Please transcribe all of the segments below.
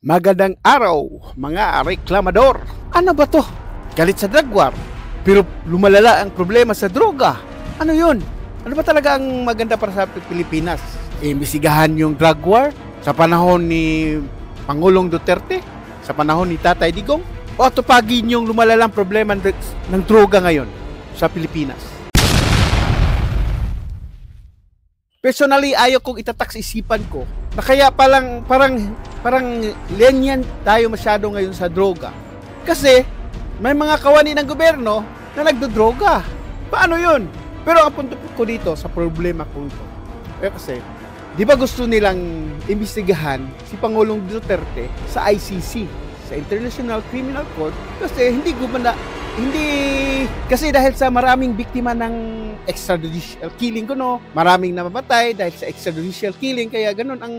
Magandang araw, mga reklamador. Ano ba to? Galit sa drug war, pero lumalala ang problema sa droga. Ano yun? Ano ba talaga ang maganda para sa Pilipinas? Imbisigahan yung drug war sa panahon ni Pangulong Duterte? Sa panahon ni Tatay Digong? O tupagin yung lumalalang problema ng droga ngayon sa Pilipinas? Personally, ayaw kong itatak sa isipan ko na kaya parang lenient tayo masyado ngayon sa droga. Kasi may mga kawani ng gobyerno na nagdodroga. Paano yun? Pero ang punto ko dito sa problema ko ito. Kasi, di ba gusto nilang imbestigahan si Pangulong Duterte sa ICC, sa International Criminal Court, kasi kasi dahil sa maraming biktima ng extrajudicial killing maraming namamatay dahil sa extrajudicial killing, kaya ganun ang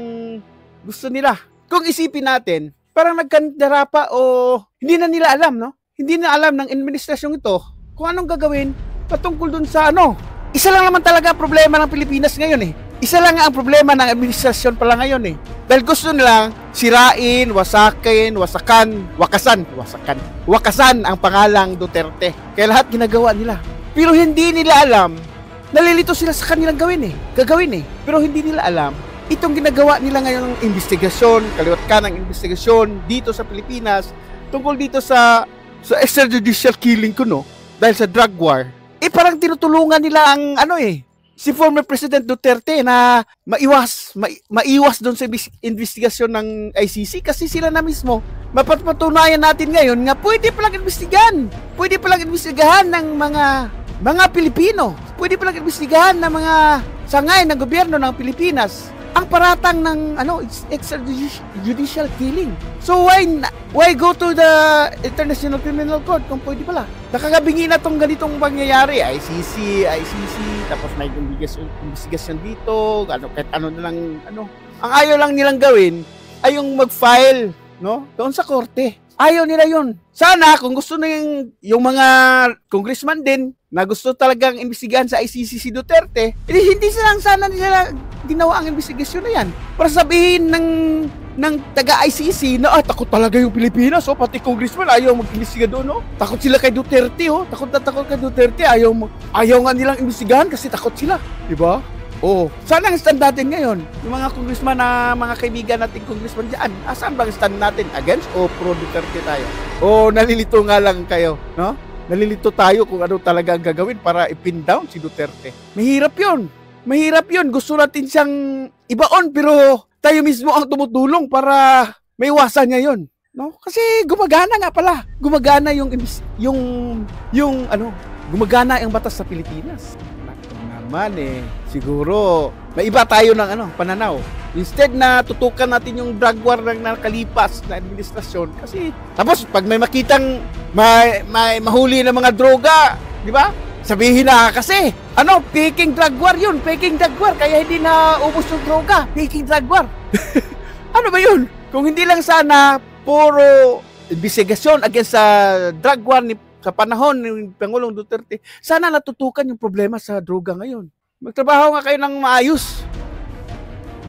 gusto nila. Kung isipin natin, parang nagkandara pa o hindi na nila alam, no? Hindi na alam ng administrasyong ito kung anong gagawin patungkol dun sa Isa lang naman talaga ang problema ng Pilipinas ngayon eh. Isa lang ang problema ng administrasyon pala ngayon eh. Dahil gusto nilang sirain, wakasan ang pangalang Duterte. Kaya lahat ginagawa nila. Pero hindi nila alam, nalilito sila sa kanilang gagawin eh. Pero hindi nila alam, itong ginagawa nila ngayon ng investigasyon, kaliwat ka ng investigasyon dito sa Pilipinas, tungkol dito sa extrajudicial killing dahil sa drug war, parang tinutulungan nila ang si former President Duterte na maiwas doon sa investigasyon ng ICC, kasi sila na mismo mapatunayan natin ngayon nga pwede palang imbestigahan ng mga Pilipino, pwede palang imbestigahan ng mga sangay ng gobyerno ng Pilipinas ang paratang ng extrajudicial killing. So why go to the International Criminal Court kung pwede pala? Nakakabingi na tong ganitong pangyayari. ICC, tapos may investigasyon dito, kahit ano na lang, Ang ayaw lang nilang gawin ay yung mag-file, doon sa korte. Ayaw nila yun. Sana kung gusto na yung mga congressman din na gusto talagang imbestigahan sa ICC si Duterte, hindi sana nila ginawa ang investigasyon na yan. Para sabihin ng taga-ICC na takot talaga yung Pilipinas, pati congressman ayaw mag-imbestiga doon, Takot sila kay Duterte, takot kay Duterte, ayaw nga nilang imbestigahan kasi takot sila, di ba? Sana ang stand natin ngayon, yung mga congressman na mga kaibigan natin congressman dyan, saan bang stand natin? Against o pro Duterte tayo? Nalilito nga lang kayo, no? Nalilito tayo kung ano talaga ang gagawin para i-pin down si Duterte. Mahirap yun. Gusto natin siyang ibaon, pero tayo mismo ang tumutulong para maiwasan niya yun, no? Kasi gumagana nga pala. Gumagana gumagana ang batas sa Pilipinas. Siguro may iba tayo ng pananaw. Instead na tutukan natin yung drug war ng nakalipas na administrasyon, kasi tapos pag may makitang may mahuli na mga droga, di ba? Sabihin na kasi faking drug war yun, faking drug war, kaya hindi na ubos yung droga, faking drug war. Ano ba yun? Kung hindi lang sana puro investigasyon against sa drug war sa panahon ni Pangulong Duterte, sana natutukan yung problema sa droga ngayon. Magtrabaho nga kayo ng maayos.